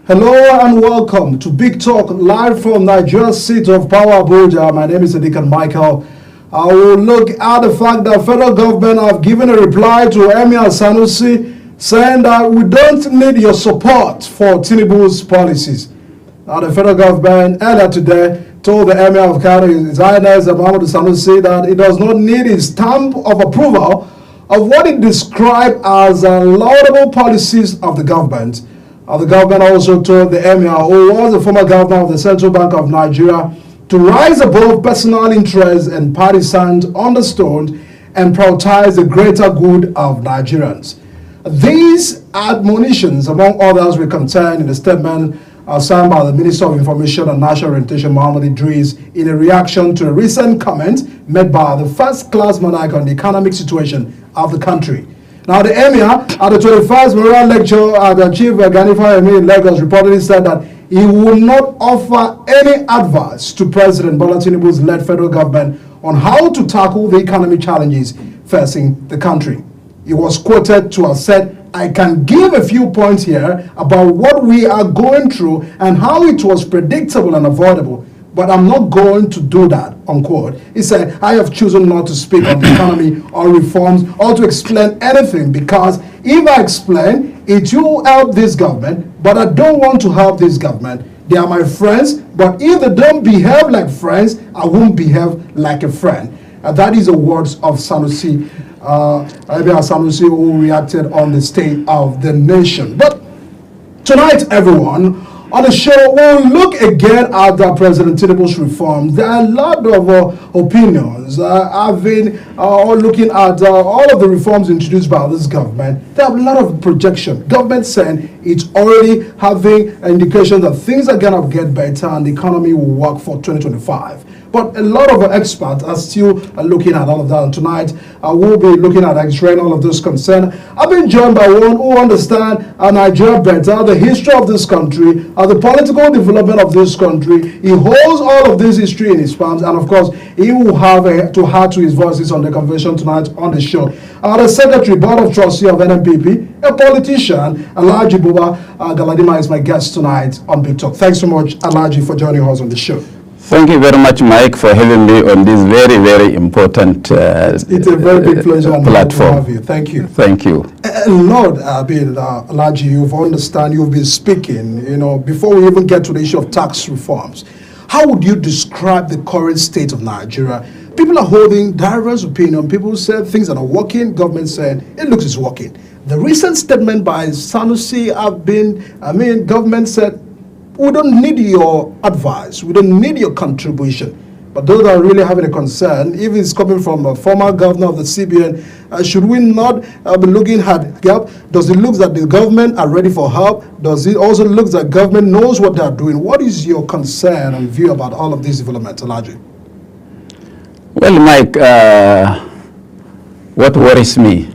Hello and welcome to Big Talk, live from Nigeria's seat of power, Abuja. My name is Deacon Michael. I will look at the fact that federal government have given a reply to Emir Sanusi saying that we don't need your support for Tinubu'S policies. Now, the federal government earlier today told the Emir of Kano, His Highness Muhammad Sanusi, that it does not need his stamp of approval of what it described as laudable policies of the government. The government also told the Emir, who was the former governor of the Central Bank of Nigeria, to rise above personal interests and partisan undertones and prioritize the greater good of Nigerians. These admonitions, among others, were contained in the statement signed by the Minister of Information and National Orientation, Muhammad Idris, in a reaction to a recent comment made by the first-class monarch on the economic situation of the country. Now, the Emir, at the 21st Memorial Lecture at the Chief Ganifa Emir in Lagos, reportedly said that he will not offer any advice to President Bola Tinubu's led federal government on how to tackle the economic challenges facing the country. He was quoted to have said, "I can give a few points here about what we are going through and how it was predictable and avoidable, but I'm not going to do that," unquote. He said, "I have chosen not to speak on the economy or reforms or to explain anything because if I explain, it will help this government, but I don't want to help this government. They are my friends, but if they don't behave like friends, I won't behave like a friend." That is the words of Sanusi, Sanusi, who reacted on the state of the nation. But tonight, everyone, on the show, we'll look again at President Tinubu's reforms. There are a lot of opinions. I've been looking at all of the reforms introduced by this government. There are a lot of projections. Government saying it's already having indications that things are going to get better and the economy will work for 2025. But a lot of experts are still looking at all of that. And tonight, we'll be looking at X-raying all of this concern. I've been joined by one who understands Nigeria better, the history of this country, the political development of this country. He holds all of this history in his palms. And of course, he will have to add to his voices on the convention tonight on the show. The Secretary, Board of Trustees of NNPP, a politician, Alhaji Buba Galadima, is my guest tonight on Big Talk. Thanks so much, Alhaji, for joining us on the show. Thank you very much, Mike, for having me on this very, very important it's a very big pleasure platform. To have you. Thank you. Thank you. Lord, Alhaji, you've been speaking, before we even get to the issue of tax reforms. How would you describe the current state of Nigeria? People are holding diverse opinions. People said things are not working. Government said it looks it's working. The recent statement by Sanusi government said, we don't need your advice. We don't need your contribution. But those that are really having a concern, if it's coming from a former governor of the CBN, should we not be looking at help? Does it look that the government are ready for help? Does it also look that government knows what they're doing? What is your concern and view about all of these developments, Alhaji? Well, Mike, what worries me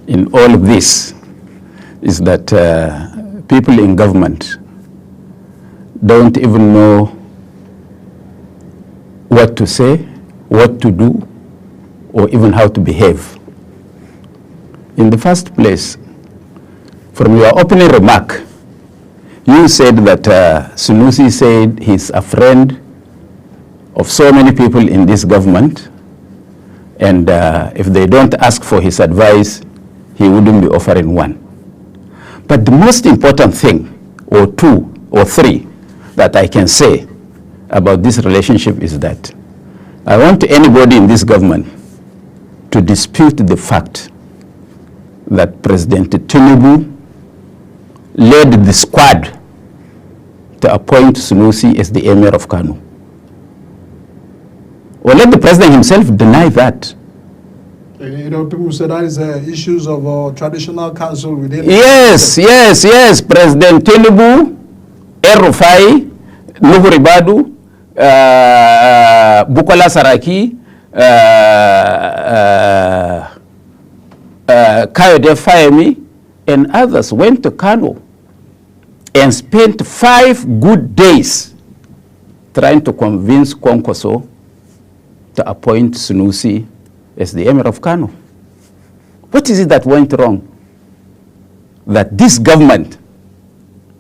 in all of this is that people in government don't even know what to say, what to do, or even how to behave. In the first place, from your opening remark, you said that Sanusi said he's a friend of so many people in this government, and if they don't ask for his advice, he wouldn't be offering one. But the most important thing, or two or three, that I can say about this relationship is that I want anybody in this government to dispute the fact that President Tinubu led the squad to appoint Sanusi as the Emir of Kano. Or let the president himself deny that. People say that is issues of traditional council within. Yes. President Tinubu, El-Rufai, Nuhu Ribadu, Bukola Saraki, Kayode Fayemi, and others went to Kano and spent 5 good days trying to convince Kwankwaso to appoint Sanusi as the Emir of Kano. What is it that went wrong? That this government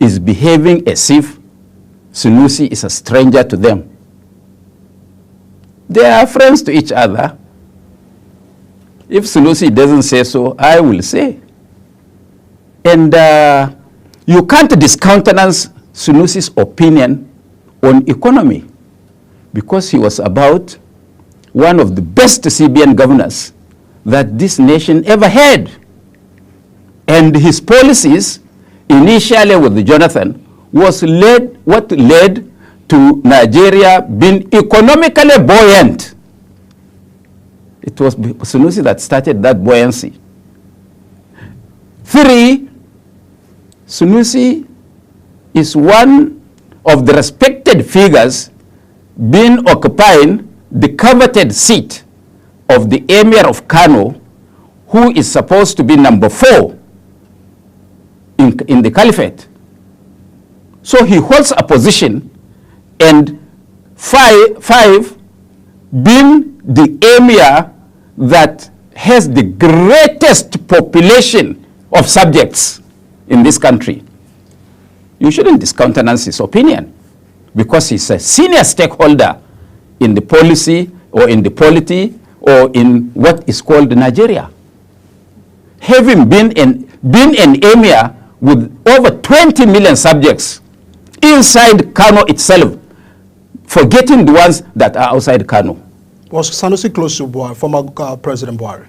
is behaving as if Sunusi is a stranger to them. They are friends to each other. If Sunusi doesn't say so, I will say. And you can't discountenance Sunusi's opinion on economy, because he was about one of the best CBN governors that this nation ever had. And his policies, initially with Jonathan, what led to Nigeria being economically buoyant. It was Sunusi that started that buoyancy. 3, Sunusi is one of the respected figures being occupying the coveted seat of the Emir of Kano, who is supposed to be number 4 in the caliphate. So he holds a position, and 5 being the Emir that has the greatest population of subjects in this country. You shouldn't discountenance his opinion, because he's a senior stakeholder in the policy or in the polity or in what is called Nigeria. Having been an emir with over 20 million subjects inside Kano itself, forgetting the ones that are outside Kano. Was Sanusi close to Buhari, former President Buhari?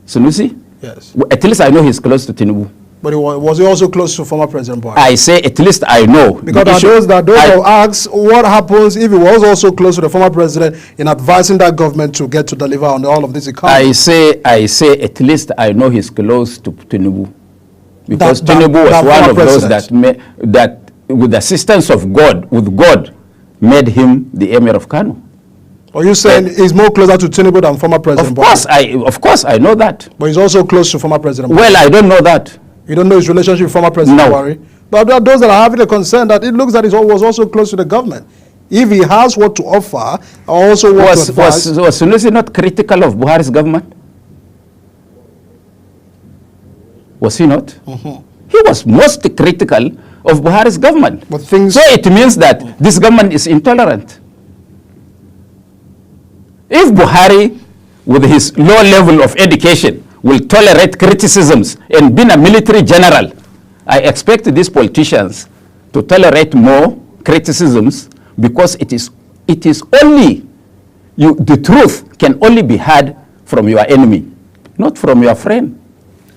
Sanusi? Yes. Well, at least I know he's close to Tinubu. But was he also close to former President Buhari? I say at least I know. Because those who ask what happens if he was also close to the former president in advising that government to get to deliver on all of this economy. I say at least I know he's close to Tinubu. Because Tinubu was one of those that with the assistance of God, made him the Emir of Kano. Are you saying he's more closer to Tinubu than former President Buhari? Of course I know that. But he's also close to former President Buhari. Well, I don't know that. You don't know his relationship with former President Buhari? But there are those that are having a concern that it looks that he was also close to the government. If he has what to offer, also what to advise. Was Sunusi not critical of Buhari's government? Was he not? He was most critical of Buhari's government. So it means that this government is intolerant. If Buhari, with his low level of education, will tolerate criticisms and being a military general, I expect these politicians to tolerate more criticisms, because it is only the truth can only be heard from your enemy, not from your friend.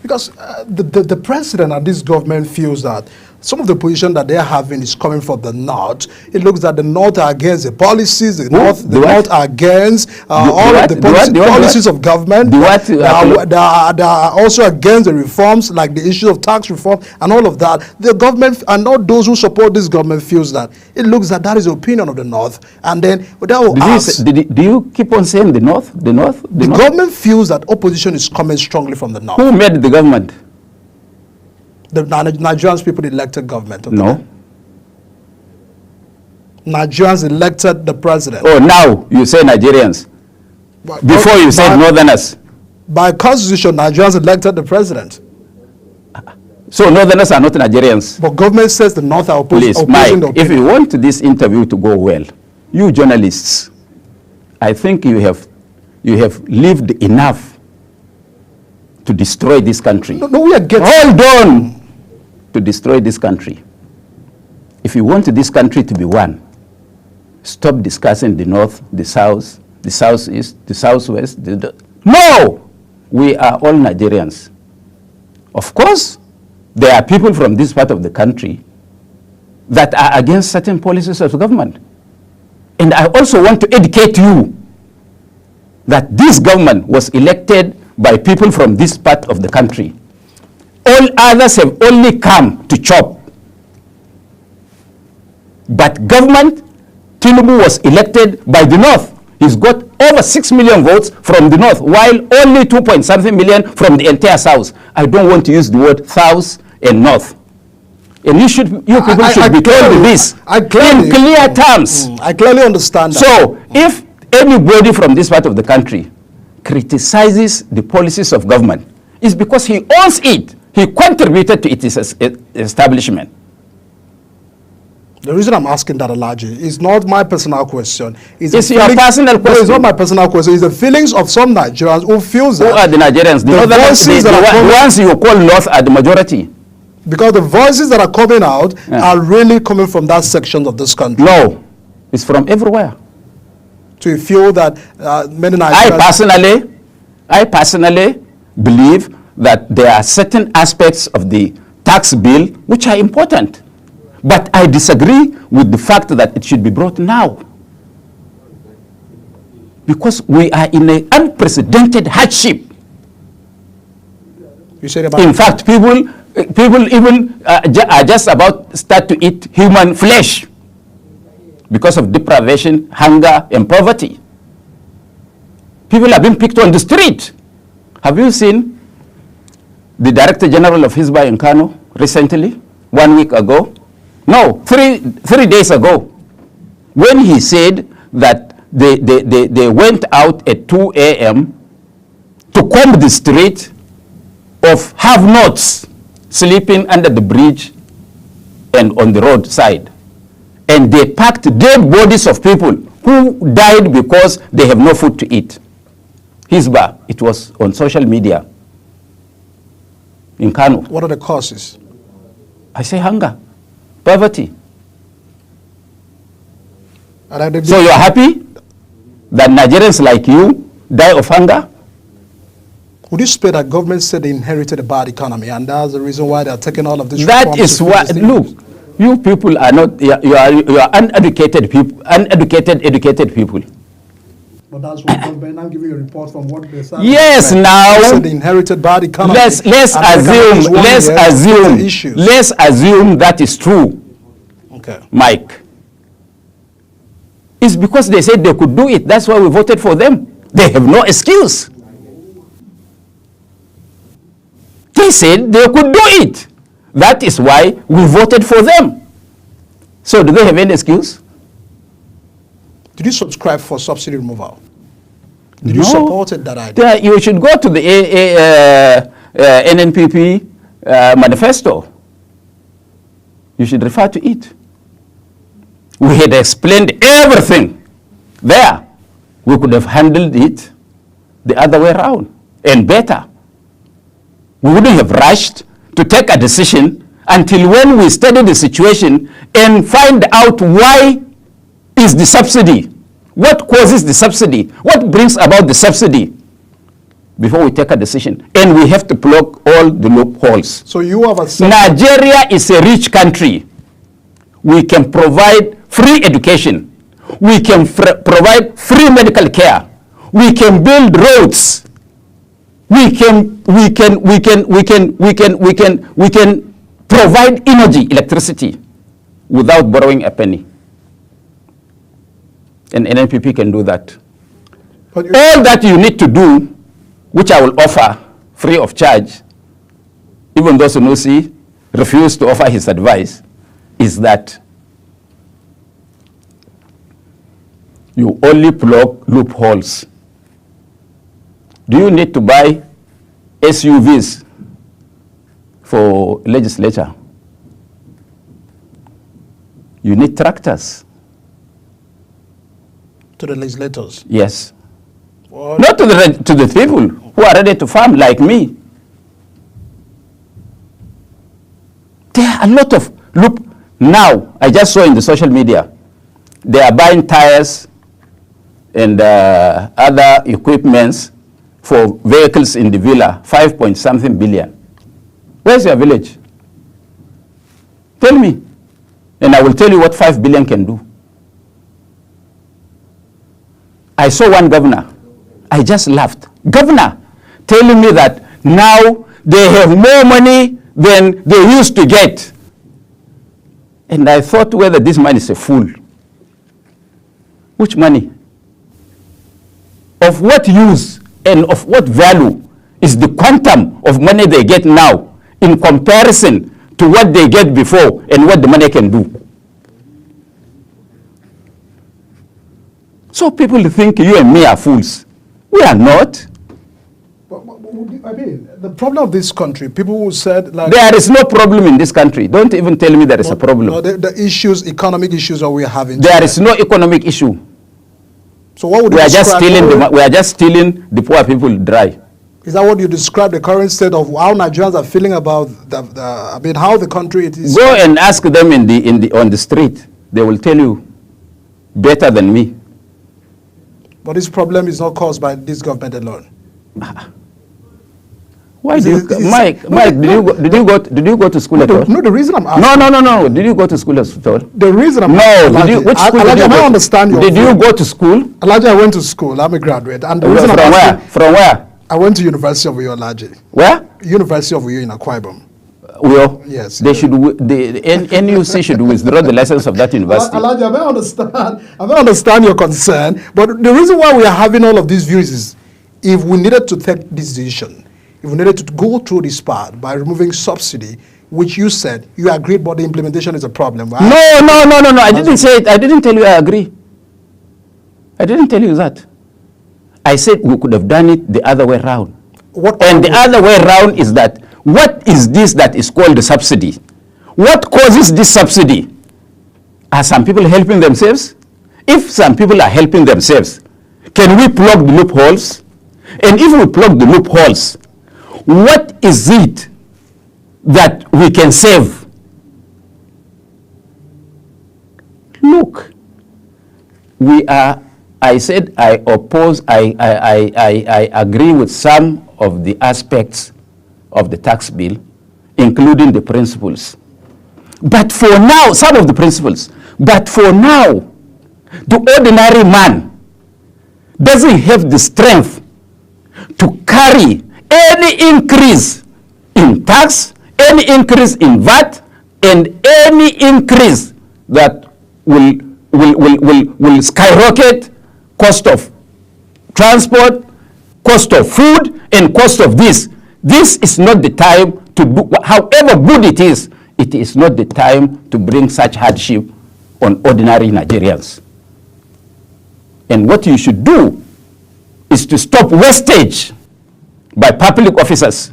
Because the president and this government feels that some of the position that they're having is coming from the North. It looks that the North are against the policies, the North are against all of the policies of government. They are also against the reforms, like the issue of tax reform and all of that. The government and all those who support this government feels that it looks that is the opinion of the North. And then that will ask, do you keep on saying the North? The North? The government feels that opposition is coming strongly from the North. Who made the government? The Nigerians people elected government. Okay? No. Nigerians elected the president. Oh, now you say Nigerians. Before you said Northerners. By constitution, Nigerians elected the president. So Northerners are not Nigerians. But government says the North are opposing the opinion. If you want this interview to go well, you journalists, I think you have lived enough to destroy this country. No, we are getting... Hold on! To destroy this country. If you want this country to be one, stop discussing the North, the South, the Southeast, the Southwest. No! We are all Nigerians. Of course, there are people from this part of the country that are against certain policies of the government. And I also want to educate you that this government was elected by people from this part of the country. All others have only come to chop. But government, Tinubu was elected by the North. He's got over 6 million votes from the North, while only 2.something million from the entire South. I don't want to use the word South and North. And you people should be told this in clear terms. I clearly understand that. So, if anybody from this part of the country criticizes the policies of government, it's because he owns it. He contributed to its establishment. The reason I'm asking that, Alaji, is not my personal question. It's your personal question. No, it's not my personal question. It's the feelings of some Nigerians who feel that. Who are the Nigerians? The ones you call North are the majority. Because the voices that are coming out are really coming from that section of this country. No, it's from everywhere. So you feel that many Nigerians... I personally believe that there are certain aspects of the tax bill which are important. But I disagree with the fact that it should be brought now. Because we are in an unprecedented hardship. You said about... In fact, people even are just about to start to eat human flesh because of deprivation, hunger, and poverty. People are being picked on the street. Have you seen the Director General of Hisba in Kano recently, 1 week ago? No, three days ago, when he said that they went out at 2 a.m. to comb the street of have-nots sleeping under the bridge and on the roadside. And they packed dead bodies of people who died because they have no food to eat. Hisba, it was on social media in Kano. What are the causes? I say hunger, poverty. And so you're happy that Nigerians like you die of hunger? Would you say that government said they inherited a bad economy and that's the reason why they're taking all of this? That is why, look, you people are not, you are uneducated people, educated people. But that's what government, I'm giving you a report from what they said. Yes, now said they inherited bad economy. Let's assume that is true. Okay. Mike. It's because they said they could do it. That's why we voted for them. They have no excuse. They said they could do it. That is why we voted for them. So do they have any excuse? Did you subscribe for subsidy removal? Did you support that idea? Yeah, you should go to the NNPP manifesto. You should refer to it. We had explained everything there. We could have handled it the other way around and better. We wouldn't have rushed to take a decision until when we study the situation and find out why is the subsidy, what causes the subsidy, what brings about the subsidy before we take a decision. And we have to plug all the loopholes. So you have a... Nigeria is a rich country. We can provide free education. We can provide free medical care. We can build roads. We can provide energy, electricity, without borrowing a penny. And NNPP can do that. All that you need to do, which I will offer free of charge, even though Sunusi refused to offer his advice, is that you only plug loopholes. Do you need to buy SUVs for legislature? You need tractors. To the legislators? Yes. What? Not to the people who are ready to farm like me. There are a lot of, look, now, I just saw in the social media, they are buying tires and other equipments for vehicles in the villa, 5-point-something billion. Where's your village? Tell me, and I will tell you what 5 billion can do. I saw one governor, I just laughed. Governor telling me that now they have more money than they used to get. And I thought whether this man is a fool. Which money? Of what use and of what value is the quantum of money they get now in comparison to what they get before and what the money can do? So people think you and me are fools. We are not. I mean, the problem of this country, people who said like... There is no problem in this country. Don't even tell me there is a problem. No, the issues, economic issues that we are having. There is no economic issue. So what would you we are just stealing the poor people dry. Is that what you describe the current state of how Nigerians are feeling about I mean, how the country it is? Go and ask them on the street. They will tell you better than me. But this problem is not caused by this government alone. Why do you, Mike? Did you go to school at all? No, the reason I'm asking. No. Did you go to school at all? The reason I'm asking. No, which school did you go? I understand your Did you go to school? Elijah, I went to school. I'm a graduate. And the reason from I'm asking, where? From where? I went to University of Uyo, Elijah. Where? University of Uyo in Akwa Ibom. Uyo? Yes. They should. The NUC should withdraw the license of that university. Elijah, I may understand your concern, but the reason why we are having all of these views is if we needed to take this decision, if we needed to go through this part by removing subsidy, which you said you agreed, but the implementation is a problem. Right? No. I didn't say it. I didn't tell you I agree. I didn't tell you that. I said we could have done it the other way around. The other way around is that what is this that is called the subsidy? What causes this subsidy? Are some people helping themselves? If some people are helping themselves, can we plug the loopholes? And if we plug the loopholes, what is it that we can save? Look, I said I oppose, I agree with some of the aspects of the tax bill, including the principles. But for now, some of the principles, but for now, the ordinary man doesn't have the strength to carry any increase in tax, any increase in VAT, and any increase that will skyrocket cost of transport, cost of food, and cost of this. This is not the time to do, however good it is not the time to bring such hardship on ordinary Nigerians. And what you should do is to stop wastage by public officers.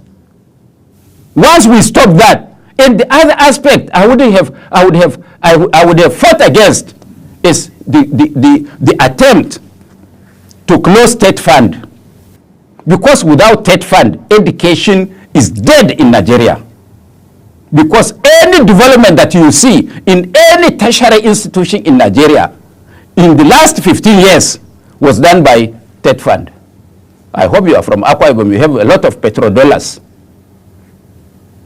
Once we stop that, and the other aspect I would have fought against is the attempt to close state fund. Because without state fund, education is dead in Nigeria. Because any development that you see in any tertiary institution in Nigeria in the last 15 years was done by state fund. I hope you are from Akwa Ibom, you have a lot of petrodollars.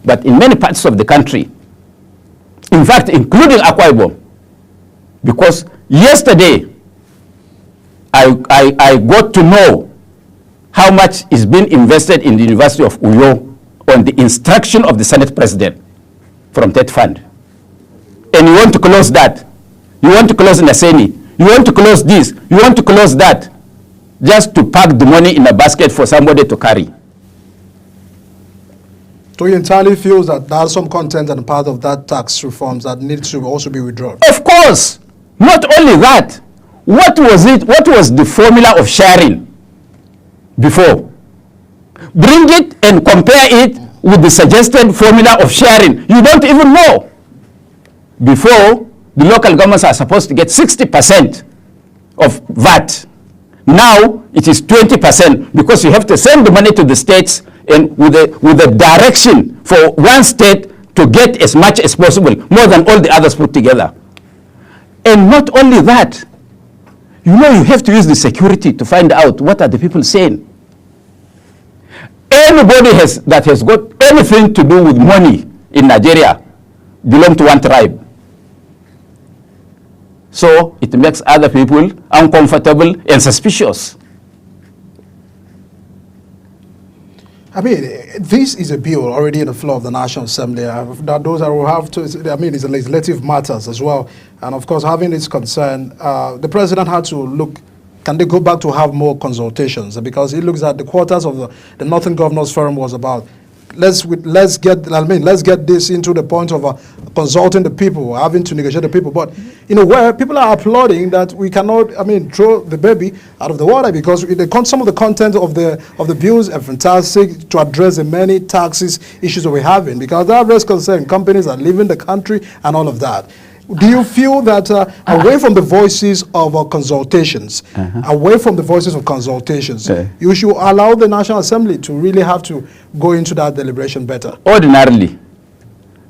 But in many parts of the country, in fact, including Akwa Ibom, because yesterday I got to know how much is being invested in the University of Uyo on the instruction of the Senate President from that fund. And you want to close that. You want to close Naseni. You want to close this. You want to close that. Just to pack the money in a basket for somebody to carry. So you entirely feel that there are some content and part of that tax reforms that needs to also be withdrawn? Of course. Not only that. What was it? What was the formula of sharing before? Bring it and compare it with the suggested formula of sharing. You don't even know. Before, the local governments are supposed to get 60% of VAT. Now, it is 20% because you have to send the money to the states and with a direction for one state to get as much as possible, more than all the others put together. And not only that, you know, you have to use the security to find out what are the people saying. Anybody that has got anything to do with money in Nigeria belong to one tribe. So it makes other people uncomfortable and suspicious. I mean, this is a bill already in the floor of the National Assembly. That those that will have to, I mean, it's a legislative matters as well. And of course, having this concern, the president had to look, can they go back to have more consultations? Because he looks at the quarters of the Northern Governors Forum was about let's get this into the point of consulting the people, having to negotiate the people. But where people are applauding that we cannot, throw the baby out of the water, because some of the content of the bills are fantastic to address the many taxes issues that we're having, because that raise concern. Companies are leaving the country and all of that. Do you feel that away from the voices of consultations, you should allow the National Assembly to really have to go into that deliberation better? Ordinarily,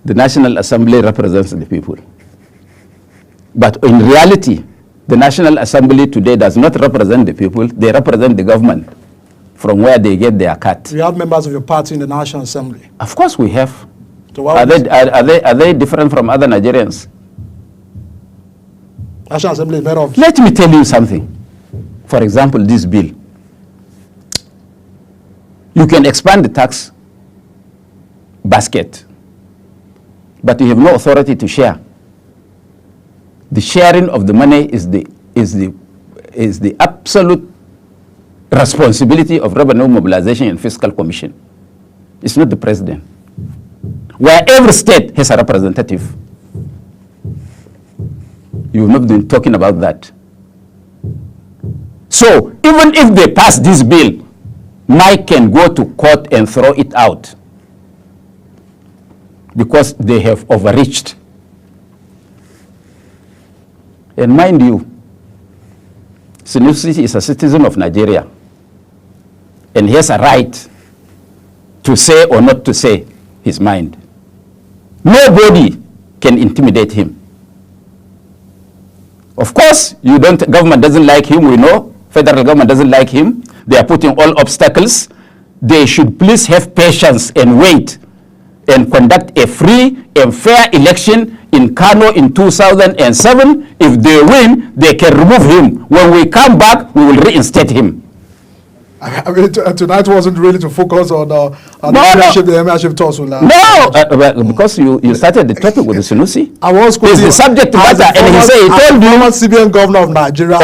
the National Assembly represents the people. But in reality, the National Assembly today does not represent the people. They represent the government from where they get their cut. You have members of your party in the National Assembly? Of course we have. So are they different from other Nigerians? National Assembly is better off. Let me tell you something. For example, this bill. You can expand the tax basket, but you have no authority to share. The sharing of the money is the absolute responsibility of Revenue Mobilization and Fiscal Commission. It's not the president. Where every state has a representative. You have not been talking about that. So even if they pass this bill, Mike can go to court and throw it out because they have overreached. And mind you, Tinubu is a citizen of Nigeria, and he has a right to say or not to say his mind. Nobody can intimidate him. Of course, government doesn't like him, we know. Federal government doesn't like him. They are putting all obstacles. They should please have patience and wait and conduct a free and fair election in Kano in 2007. If they win, they can remove him. When we come back, we will reinstate him. Tonight wasn't really to focus on the Emir talks. Because you started the topic with the Sunusi. I was quoting the subject matter, and he said, he told you. CBN governor of Nigeria.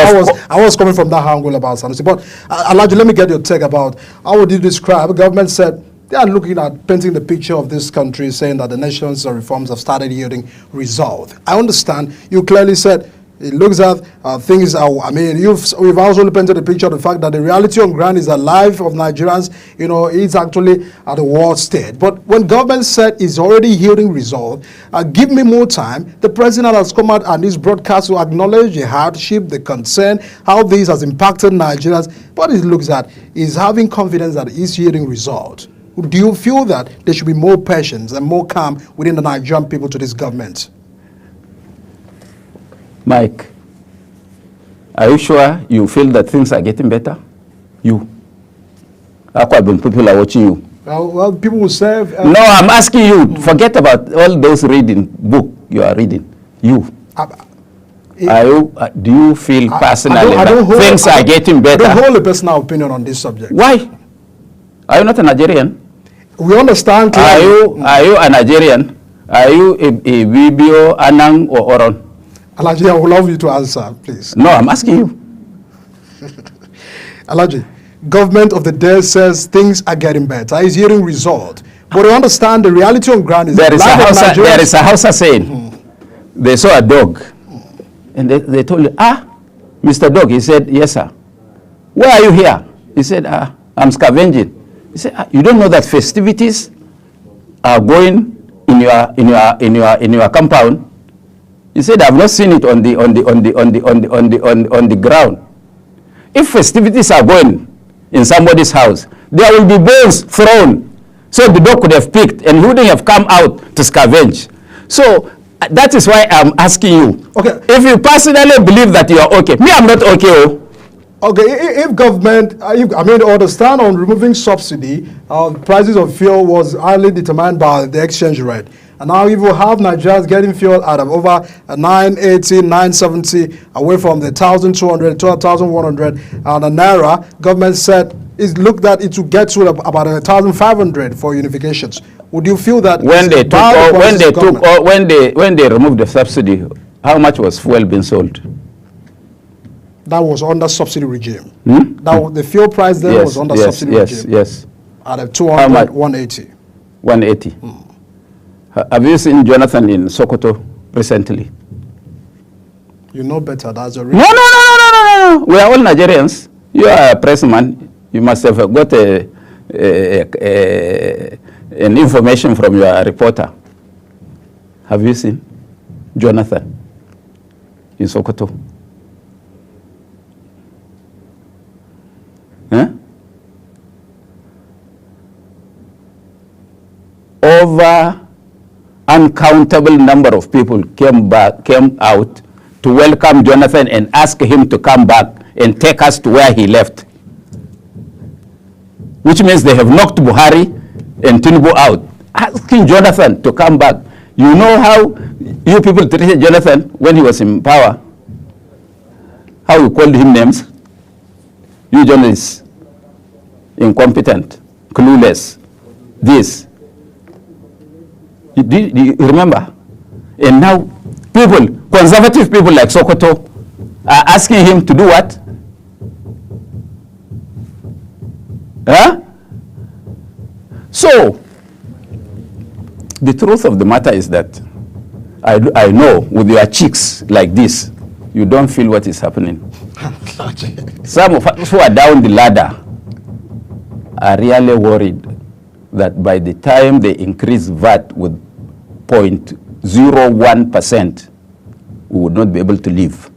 I was coming from that angle about Sanusi. But Alhaji, let me get your take about how would you describe? The government said they are looking at painting the picture of this country, saying that the nation's reforms have started yielding results. I understand. You clearly said it looks at things. We've also painted the picture of the fact that the reality on ground is that life of Nigerians, is actually at the worst state. But when government said it's already yielding results, give me more time. The president has come out and his broadcast to acknowledge the hardship, the concern, how this has impacted Nigerians. But it looks at is having confidence that it's yielding results. Do you feel that there should be more patience and more calm within the Nigerian people to this government? Mike, are you sure you feel that things are getting better? You. People are watching you. Well, people will say... no, I'm asking you. Forget about all those reading book you are reading. You. Do you feel personally that things are getting better? I don't hold a personal opinion on this subject. Why? Are you not a Nigerian? We understand. Are you a Nigerian? Are you a Bibio, Anang, or Oron? Alhaji, I would love you to answer, please. No, I'm asking you. Alhaji, government of the day says things are getting better. It's hearing result. But you understand the reality on ground is there is a Hausa saying, they saw a dog, and they told him, Mr. Dog. He said, yes, sir. Where are you here? He said, I'm scavenging. He said, you don't know that festivities are going in your compound? He said, I've not seen it on the ground. If festivities are going in somebody's house, there will be balls thrown. So the dog could have picked and he wouldn't have come out to scavenge. So that is why I'm asking you. Okay. If you personally believe that you are okay. Me, I'm not okay. Okay, if government, understand on removing subsidy, prices of fuel was highly determined by the exchange rate. And now if you have Nigerians getting fuel out of over 980, 970, away from the 1,200, 12,100, and a Naira, government said it looked that it would get to about 1,500 for unifications. Would you feel that when they removed the subsidy, how much was fuel being sold? That was under subsidy regime. The fuel price there was under subsidy regime. Yes. At 200, 180. 180. Have you seen Jonathan in Sokoto recently? You know better. That's a No. We are all Nigerians. You are a pressman. You must have got an information from your reporter. Have you seen Jonathan in Sokoto? Huh? Over uncountable number of people came out to welcome Jonathan and ask him to come back and take us to where he left. Which means they have knocked Buhari and Tinubu out, asking Jonathan to come back. You know how you people treated Jonathan when he was in power? How you called him names? You journalists, incompetent, clueless, this. Do you remember? And now people, conservative people like Sokoto, are asking him to do what? Huh? So, the truth of the matter is that I know with your cheeks like this, you don't feel what is happening. Some of us who are down the ladder are really worried that by the time they increase VAT with 0.01%, we would not be able to live.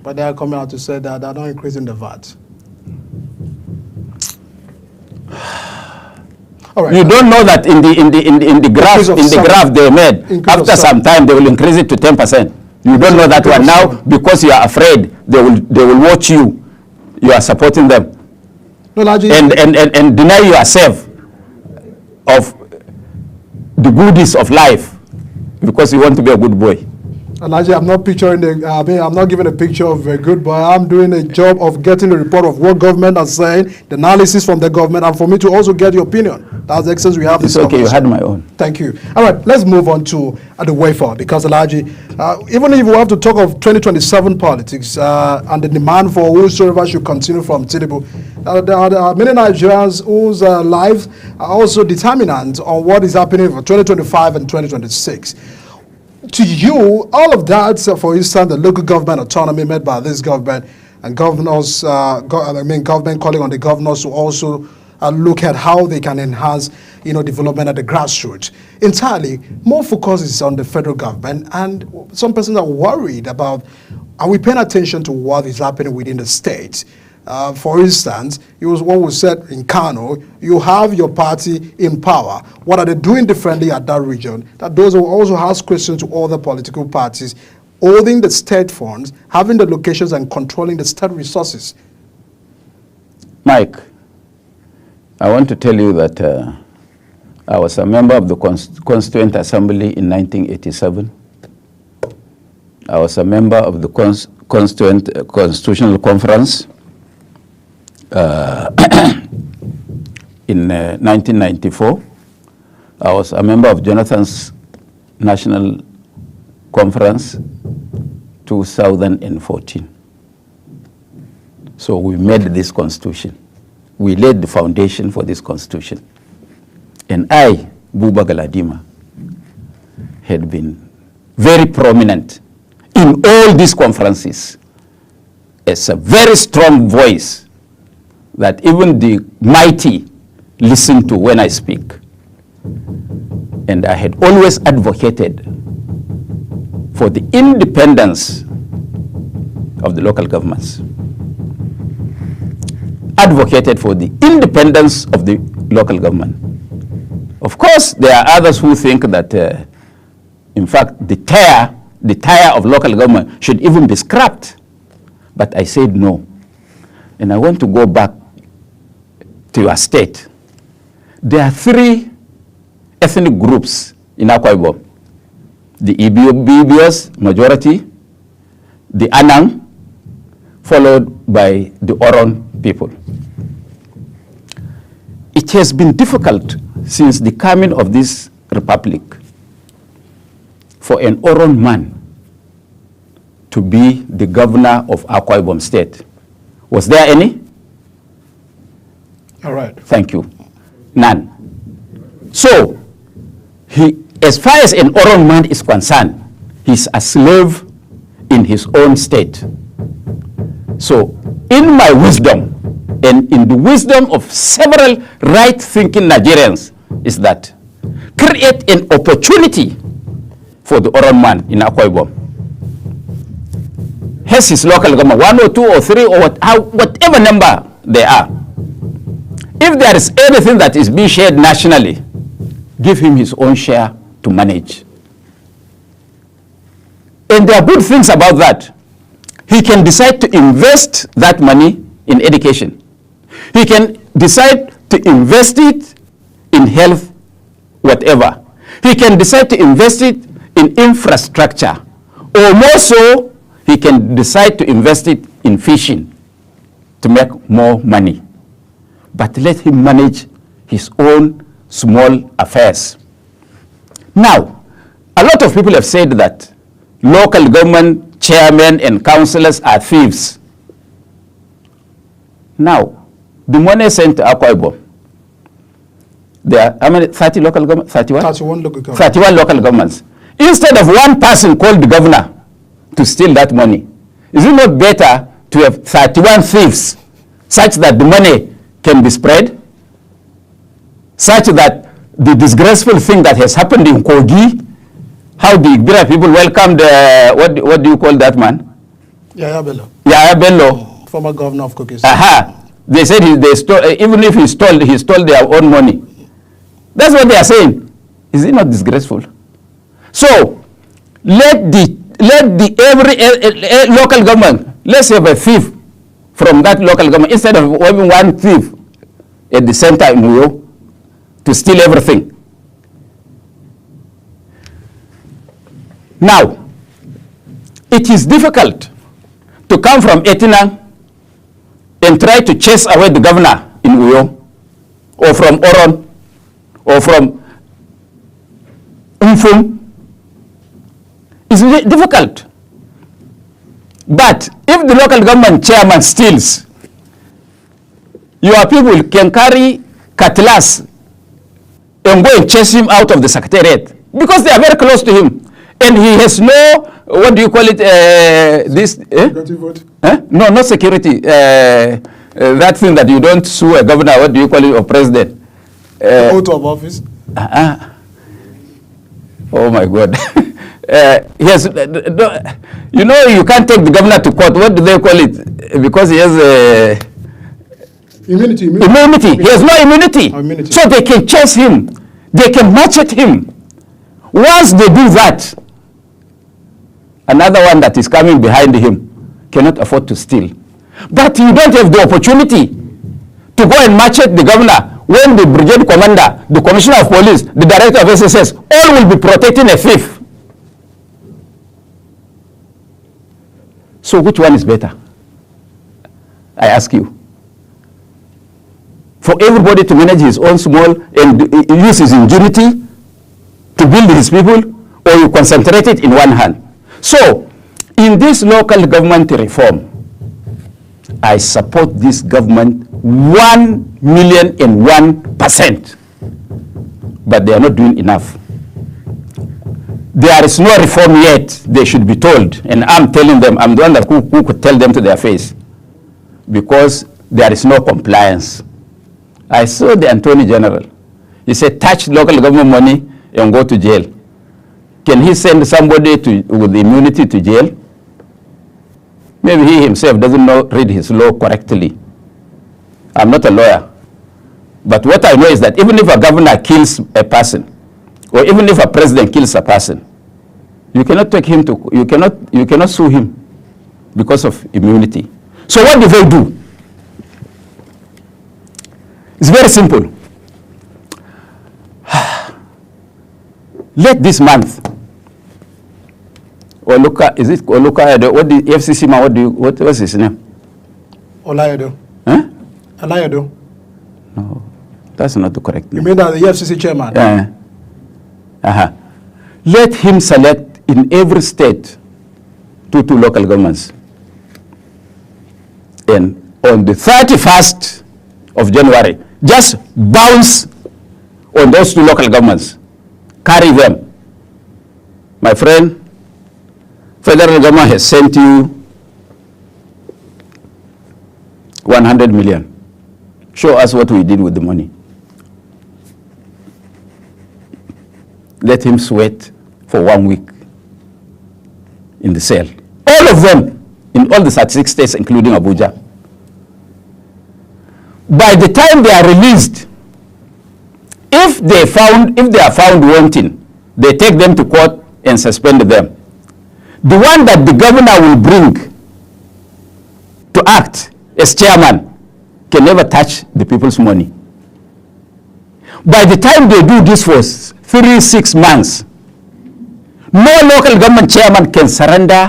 But they are coming out to say that they're not increasing the VAT. All right. You don't know that in the graph they made, after some time they will increase it to 10%. You don't know that one now because you are afraid they will watch you. You are supporting them. No, and deny yourself of the goodies of life because you want to be a good boy. Alhaji, I'm not picturing I'm not giving a picture of a good boy. I'm doing a job of getting the report of what government are saying, the analysis from the government, and for me to also get your opinion. That's the essence we have. It's okay, you had my own. Thank you. All right, let's move on to the way forward, because Alhaji, even if we have to talk of 2027 politics and the demand for whosoever should continue from Tinubu, there are many Nigerians whose lives are also determinant on what is happening for 2025 and 2026. To you, all of that, for instance, the local government autonomy made by this government and governors, government calling on the governors to also look at how they can enhance, development at the grassroots. Entirely, more focus is on the federal government, and some persons are worried about, are we paying attention to what is happening within the state? For instance, it was what was said in Kano, you have your party in power. What are they doing differently at that region? That those will also ask questions to other political parties, holding the state funds, having the locations and controlling the state resources. Mike, I want to tell you that I was a member of the Constituent Assembly in 1987. I was a member of the Constitutional Conference in 1994. I was a member of Jonathan's National Conference 2014. So we made this constitution. We laid the foundation for this constitution. And I, Buba Galadima, had been very prominent in all these conferences as a very strong voice that even the mighty listen to when I speak. And I had always advocated for the independence of the local governments. Advocated for the independence of the local government. Of course, there are others who think that, in fact, the tire of local government should even be scrapped. But I said no. And I want to go back to your state. There are 3 ethnic groups in Akwa Ibom. The Ibios majority, the Anang, followed by the Oron people. It has been difficult since the coming of this republic for an Oron man to be the governor of Akwa Ibom State. Was there any? All right. Thank you. None. So, as far as an Oron man is concerned, he's a slave in his own state. So, in my wisdom, and in the wisdom of several right-thinking Nigerians, is that create an opportunity for the Oron man in Akwa Ibom. Has his local government, 1 or 2 or 3 or whatever number they are. If there is anything that is being shared nationally, give him his own share to manage. And there are good things about that. He can decide to invest that money in education. He can decide to invest it in health, whatever. He can decide to invest it in infrastructure. Or more so, he can decide to invest it in fishing to make more money. But let him manage his own small affairs. Now, a lot of people have said that local government chairmen and councillors are thieves. Now, the money sent to Akwa Ibom, there are how many? 30 local governments? 31? 31 local governments. 31 local governments. Instead of one person called the governor to steal that money, is it not better to have 31 thieves such that the money can be spread? Such that the disgraceful thing that has happened in Kogi, how the Igbira people welcomed, what do you call that man? Yaya Bello. Yaya Bello. Former governor of Kogi. Aha. They said they stole, even if he stole their own money. That's what they are saying. Is it not disgraceful? So, let every local government, let's have a thief from that local government instead of having one thief at the center in Uyo to steal everything. Now, it is difficult to come from Etina and try to chase away the governor in Uyo, or from Oron, or from Umfum. It's difficult. But if the local government chairman steals, your people can carry cutlass and go and chase him out of the secretariat because they are very close to him. And he has no, what do you call it, Security vote? No, not security. That thing that you don't sue a governor, what do you call it, or president? Oath of office? Oh my God. Yes, you know, you can't take the governor to court. What do they call it? Because he has immunity. Immunity. He has no immunity. Immunity. So they can chase him. They can machete him. Once they do that, another one that is coming behind him cannot afford to steal. But you don't have the opportunity to go and machete the governor when the brigade commander, the commissioner of police, the director of SSS, all will be protecting a thief. So which one is better? I ask you. For everybody to manage his own small and use his ingenuity to build his people, or you concentrate it in one hand. So, in this local government reform, I support this government 1,001%. But they are not doing enough. There is no reform yet, they should be told. And I'm telling them, I'm the one that who could tell them to their face. Because there is no compliance. I saw the Attorney General. He said, touch local government money and go to jail. Can he send somebody with immunity to jail? Maybe he himself doesn't read his law correctly. I'm not a lawyer. But what I know is that even if a governor kills a person, or even if a president kills a person, you cannot take him to, you cannot sue him because of immunity. So what do they do? It's very simple. Let this month, Oluka, is it Oluka? What the FCC man? What's his name? Olayodo. Huh? Olayodo. No, that's not the correct name. You mean that the FCC chairman? Let him select in every state two local governments. And on the 31st of January, just bounce on those two local governments, carry them. My friend, federal government has sent you 100 million. Show us what we did with the money. Let him sweat for 1 week in the cell. All of them, in all the 36 states, including Abuja. By the time they are released, if they are found wanting, they take them to court and suspend them. The one that the governor will bring to act as chairman can never touch the people's money. By the time they do this for 3-6 months, no local government chairman can surrender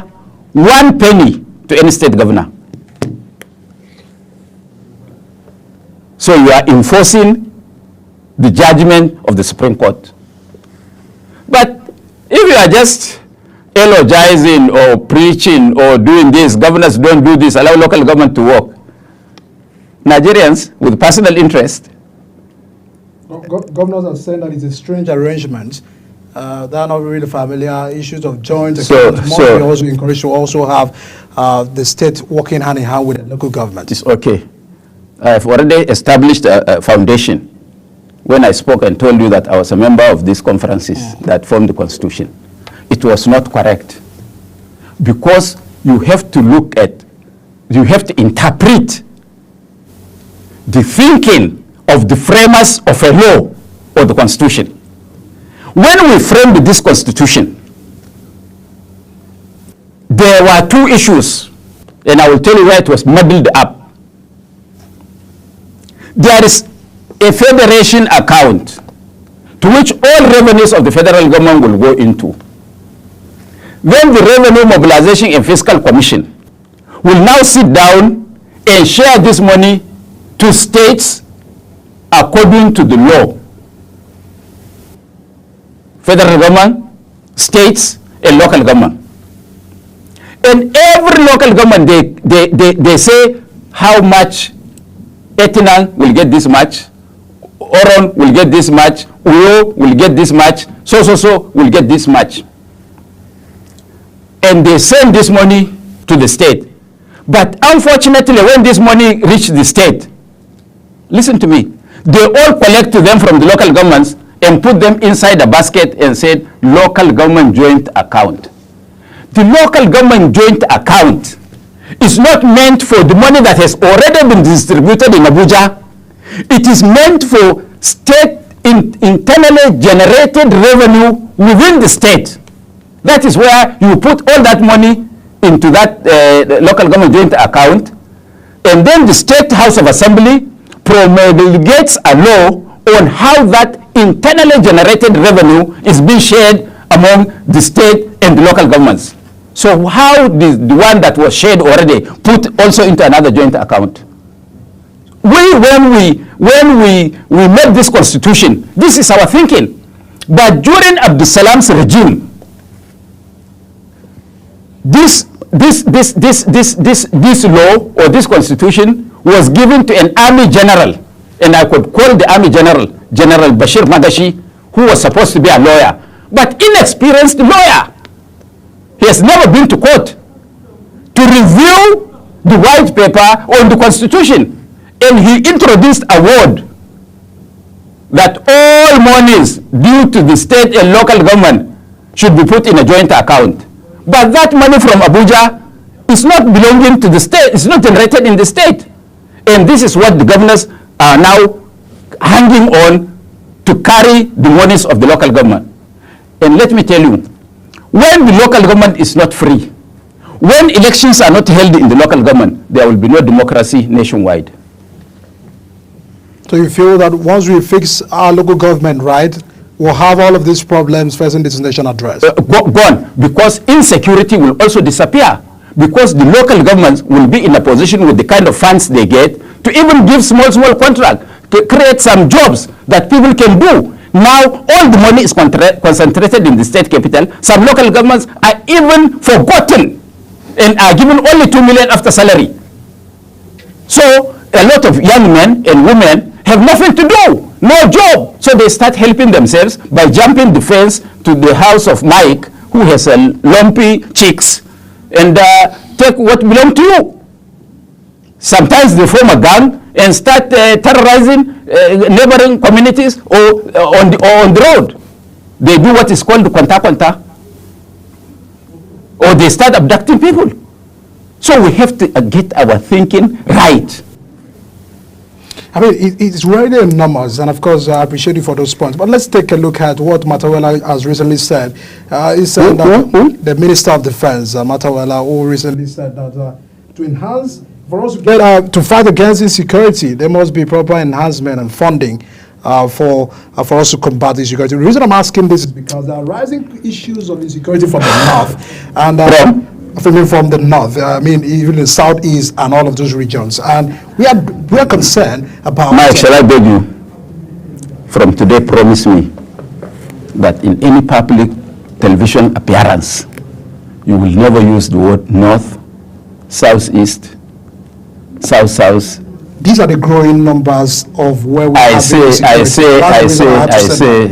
1 penny to any state governor. So you are enforcing the judgment of the Supreme Court. But if you are just eulogizing or preaching or doing this, governors don't do this, allow local government to work, Nigerians with personal interest. Governors are saying that it's a strange arrangement. They are not really familiar. Issues of joint accounts. We also encourage to also have the state working hand in hand with the local government. It's okay. I have already established a foundation when I spoke and told you that I was a member of these conferences that formed the Constitution. It was not correct, because you have to look at, you have to interpret the thinking of the framers of a law or the Constitution. When we framed this Constitution, there were 2 issues, and I will tell you where it was muddled up. There is a federation account to which all revenues of the federal government will go into. Then the Revenue Mobilization and Fiscal Commission will now sit down and share this money to states according to the law. Federal government, states, and local government. And every local government, they say how much Ethinan will get this much, Oron will get this much, Uyo will get this much, so will get this much. And they send this money to the state. But unfortunately, when this money reaches the state, listen to me, they all collect them from the local governments and put them inside a basket and said, local government joint account. The local government joint account is not meant for the money that has already been distributed in Abuja. It is meant for state internally generated revenue within the state. That is where you put all that money into that local government joint account, and then the State House of Assembly promulgates a law on how that internally generated revenue is being shared among the state and the local governments. So how did the one that was shared already put also into another joint account? When we made this constitution, this is our thinking. But during Abdul Salam's regime, this law or this constitution was given to an army general, and I could call the army general General Bashir Magashi, who was supposed to be a lawyer, but inexperienced lawyer. He has never been to court to review the white paper on the constitution, and he introduced a word that all monies due to the state and local government should be put in a joint account. But that money from Abuja is not belonging to the state, it's not generated in the state. And this is what the governors are now hanging on to carry the monies of the local government. And let me tell you, when the local government is not free, when elections are not held in the local government, there will be no democracy nationwide. So you feel that once we fix our local government right, we'll have all of these problems facing this nation addressed? Gone, because insecurity will also disappear, because the local governments will be in a position with the kind of funds they get to even give small contracts, to create some jobs that people can do. Now all the money is concentrated in the state capital. Some local governments are even forgotten and are given only 2 million after salary. So a lot of young men and women have nothing to do. No job. So they start helping themselves by jumping the fence to the house of Mike, who has a lumpy cheeks, and take what belongs to you. Sometimes they form a gang and start terrorizing neighboring communities or on the road. They do what is called the kwanta, or they start abducting people. So we have to get our thinking right. I mean, it's really enormous, and of course, I appreciate you for those points. But let's take a look at what Matawela has recently said. He said that the Minister of Defense, Matawela, who recently said that to enhance, for us to get to fight against insecurity, there must be proper enhancement and funding for us to combat insecurity. The reason I'm asking this is because there are rising issues of insecurity from the north, and from the north, I mean, even the southeast and all of those regions, and we are concerned about. Mike, shall I beg you, from today, promise me that in any public television appearance, you will never use the word north, southeast, south. These are the growing numbers of where we I say,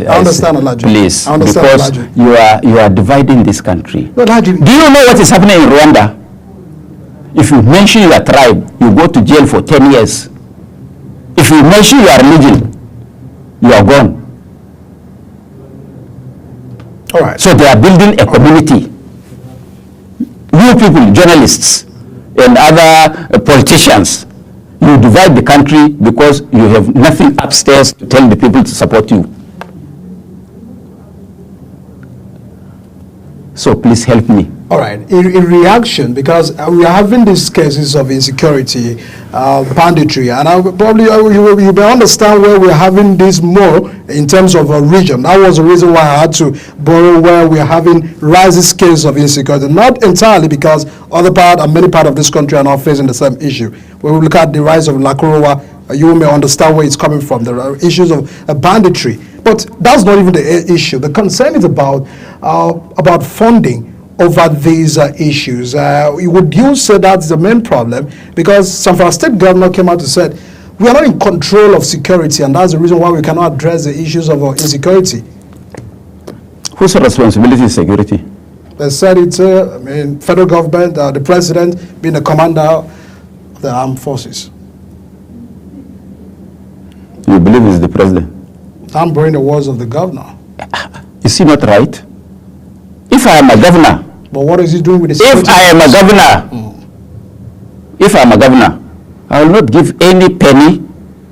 understand, Elijah. Please, because you are dividing this country. No, do you know what is happening in Rwanda? If you mention your tribe, you go to jail for 10 years. If you mention your religion, you are gone. All right. So they are building a community. You people, journalists and other politicians, you divide the country because you have nothing upstairs to tell the people to support you. So please help me. All right. In reaction, because we are having these cases of insecurity, banditry, and you may understand where we're having this more in terms of a region. That was the reason why I had to borrow where we're having rising scales of insecurity. Not entirely because many parts of this country are not facing the same issue. When we look at the rise of Lakurowa, you may understand where it's coming from. There are issues of banditry. But that's not even the issue. The concern is about funding over these issues. Would you say that's the main problem? Because Zamfara State Governor came out and said, we are not in control of security, and that's the reason why we cannot address the issues of insecurity. Whose responsibility is security? They said it's, federal government, the president being the commander of the armed forces. You believe it's the president? I'm borrowing the words of the governor. Is he not right? If I am a governor, but what is he doing with the security? If I am a governor, I will not give any penny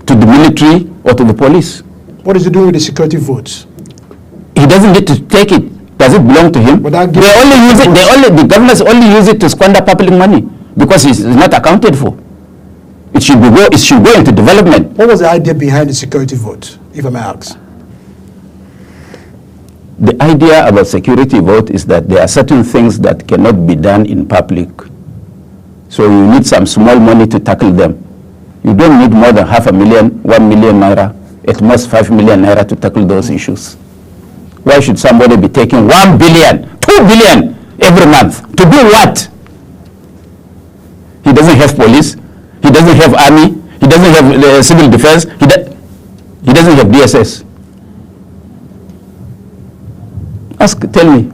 to the military or to the police. What is he doing with the security votes? He doesn't get to take it. Does it belong to him? But they only use it. The governors only use it to squander public money because it's not accounted for. It should go into development. What was the idea behind the security vote, if I may ask? The idea about security vote is that there are certain things that cannot be done in public. So you need some small money to tackle them. You don't need more than 500,000, 1 million naira, at most 5 million naira to tackle those issues. Why should somebody be taking 1 billion, 2 billion every month? To do what? He doesn't have police. He doesn't have army. He doesn't have civil defense. He doesn't have DSS. Tell me.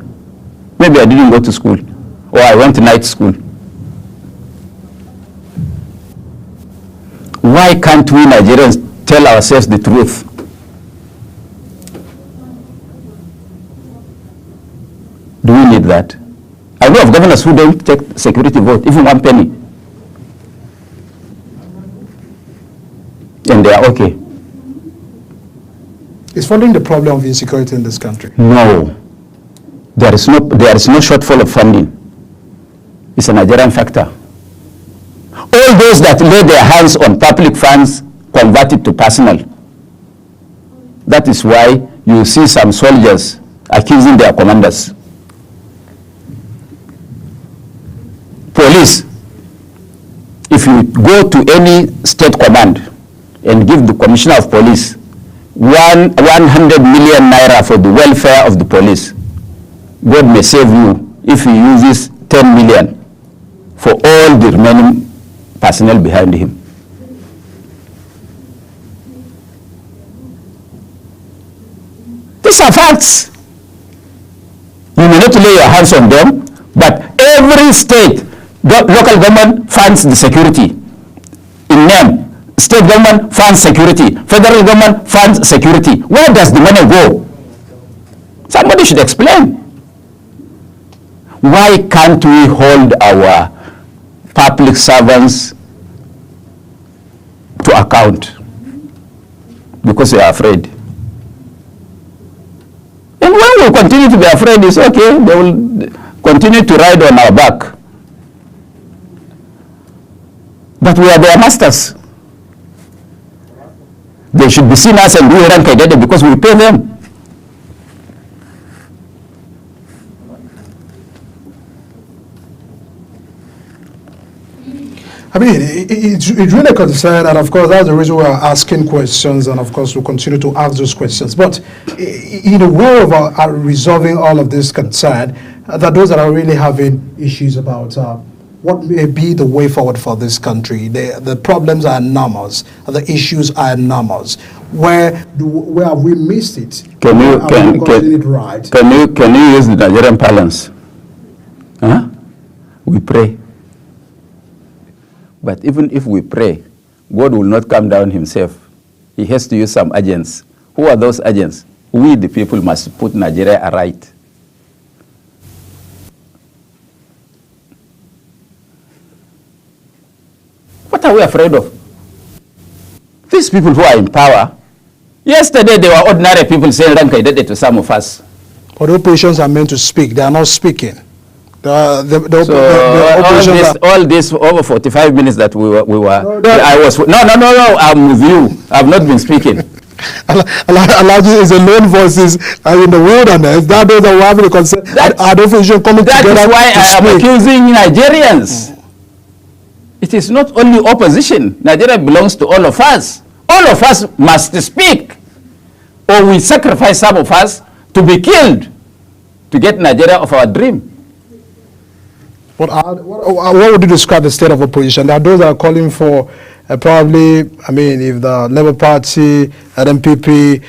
Maybe I didn't go to school, or I went to night school. Why can't we Nigerians tell ourselves the truth? Do we need that? I know of governors who don't take security vote, even 1 penny. And they are okay. Is funding the problem of insecurity in this country? No. There is no shortfall of funding. It's a Nigerian factor. All those that lay their hands on public funds convert it to personal. That is why you see some soldiers accusing their commanders. Police, if you go to any state command and give the commissioner of police 100 million naira for the welfare of the police, God may save you if he uses 10 million for all the remaining personnel behind him. These are facts. You may not lay your hands on them, but every state, local government funds the security. In name, state government funds security, federal government funds security. Where does the money go? Somebody should explain. Why can't we hold our public servants to account? Because we are afraid. And when we continue to be afraid, it's okay. They will continue to ride on our back. But we are their masters. They should be seen as and do rank identity because we pay them. I mean, it's really a concern, and of course, that's the reason we are asking questions, and of course, we'll continue to ask those questions. But in a way of resolving all of this concern, that those that are really having issues about what may be the way forward for this country, the problems are enormous, the issues are enormous. Where have we missed it? Can you use the Nigerian parlance? Huh? We pray. But even if we pray, God will not come down himself. He has to use some agents. Who are those agents? We, the people, must put Nigeria aright. What are we afraid of? These people who are in power, yesterday they were ordinary people saying Rankaidede to some of us. But the oppositions are meant to speak. They are not speaking. All this over 45 minutes that we were I'm with you. I've not been speaking. Alaji is a lone voices in the wilderness. That those are having a concern. Are the opposition coming together? That is why I am accusing Nigerians. It is not only opposition. Nigeria belongs to all of us. All of us must speak, or we sacrifice some of us to be killed to get Nigeria of our dream. What would you describe the state of opposition? There are those that are calling for probably, I mean, if the Labour Party, NPP,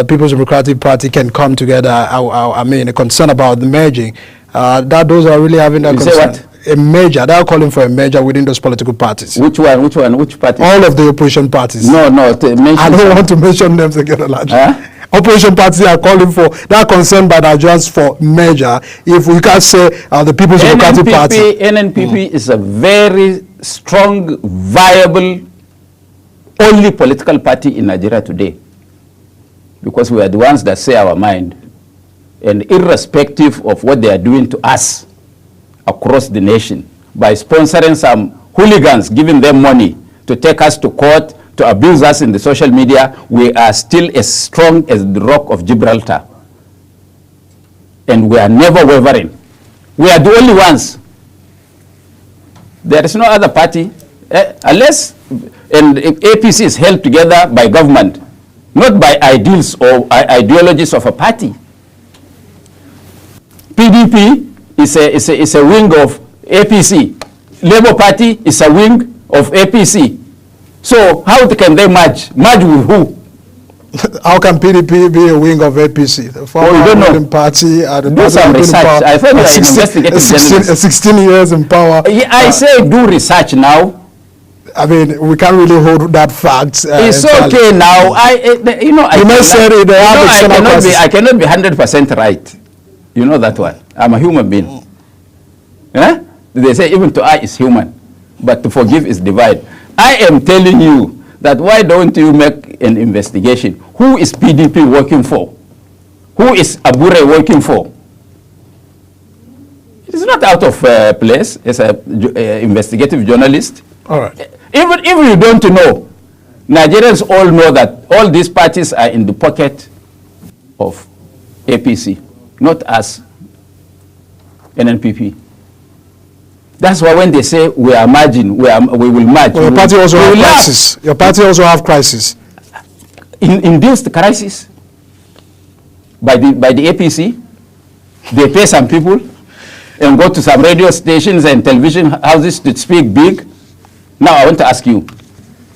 People's Democratic Party can come together, I mean, a concern about the merging. That those are really having that concern. Say what? A merger. They are calling for a merger within those political parties. Which one? Which party? All of the opposition parties. No. I don't want to mention names again, Elijah. Opposition parties are calling for, they are concerned by Nigerians for merger. If we can say the People's Democratic Party. NNPP is a very strong, viable, only political party in Nigeria today. Because we are the ones that say our mind. And irrespective of what they are doing to us across the nation, by sponsoring some hooligans, giving them money to take us to court, to abuse us in the social media, we are still as strong as the Rock of Gibraltar. And we are never wavering. We are the only ones. There is no other party, unless and APC is held together by government, not by ideals or ideologies of a party. PDP is a wing of APC. Labour Party is a wing of APC. So how can they merge? Merge with who? How can PDP be a wing of APC? The former ruling party, do some research. I thought you are investigating 16 years in power. I say do research now. I mean, we can't really hold that fact. It's okay now. I cannot be 100% right. You know that one. I'm a human being. They say even to err is human, but to forgive is divine. I am telling you that why don't you make an investigation? Who is PDP working for? Who is Abure working for? It's not out of place as an investigative journalist. All right. Even if you don't know, Nigerians all know that all these parties are in the pocket of APC, not us, NNPP. That's why when they say we are merging, we will merge. Well, your party also have crisis. Your party also have crisis. Induced crisis by the APC. They pay some people and go to some radio stations and television houses to speak big. Now I want to ask you,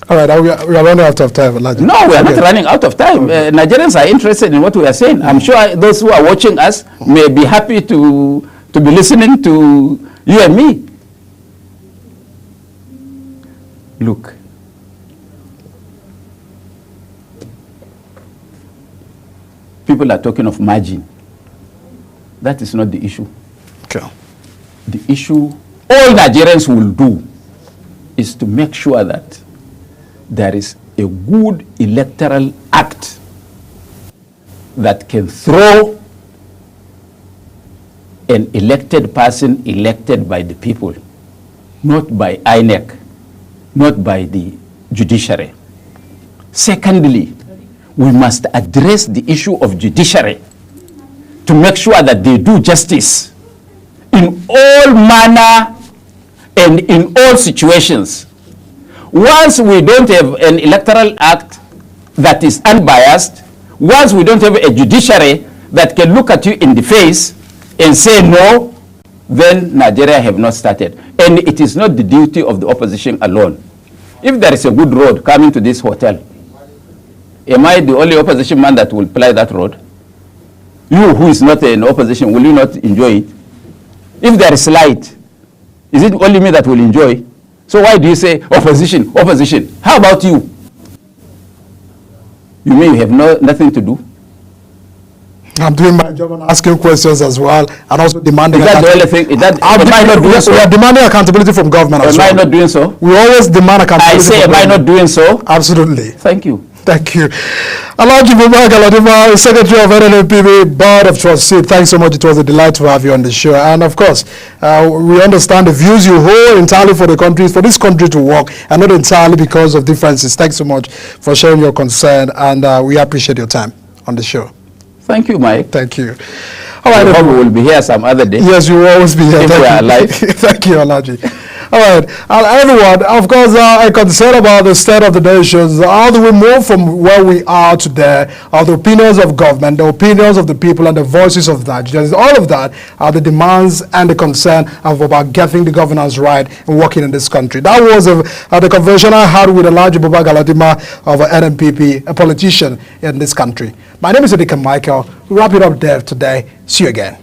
All right, we are running out of time. Elijah. No, we are not running out of time. Nigerians are interested in what we are saying. I'm sure those who are watching us may be happy to be listening to you and me. Look, people are talking of margin. That is not the issue. Okay. The issue all Nigerians will do is to make sure that there is a good electoral act that can throw an elected person elected by the people, not by INEC, not by the judiciary. Secondly, we must address the issue of judiciary to make sure that they do justice in all manner and in all situations. Once we don't have an electoral act that is unbiased, once we don't have a judiciary that can look at you in the face and say no, then Nigeria have not started. And it is not the duty of the opposition alone. If there is a good road coming to this hotel, am I the only opposition man that will ply that road? You who is not in opposition, will you not enjoy it? If there is light, is it only me that will enjoy? So why do you say opposition, opposition? How about you? You mean you have nothing to do? I'm doing my job and asking questions as well, and also demanding. Is that the only thing? We are demanding accountability from government as well. Am I not doing so? We always demand accountability. I say, am I not doing so? Absolutely. Thank you. Thank you. Alhaji Buba Galadima, Secretary of NNPP Board of Trustees. Thanks so much. It was a delight to have you on the show. And of course, we understand the views you hold entirely for the country, for this country to work, and not entirely because of differences. Thanks so much for sharing your concern, and we appreciate your time on the show. Thank you, Mike. Thank you. All right, I hope we will be here some other day. Yes, you will always be here. If we are alive. Thank you, Alhaji. All right, everyone, of course, I'm concerned about the state of the nations. How do we move from where we are today? Are the opinions of government, the opinions of the people, and the voices of Nigerians? All of that are the demands and the concern of about getting the governance right and working in this country. That was the conversation I had with Alhaji Buba Galadima of NNPP, a politician in this country. My name is Edikan Michael. We wrap it up there today. See you again.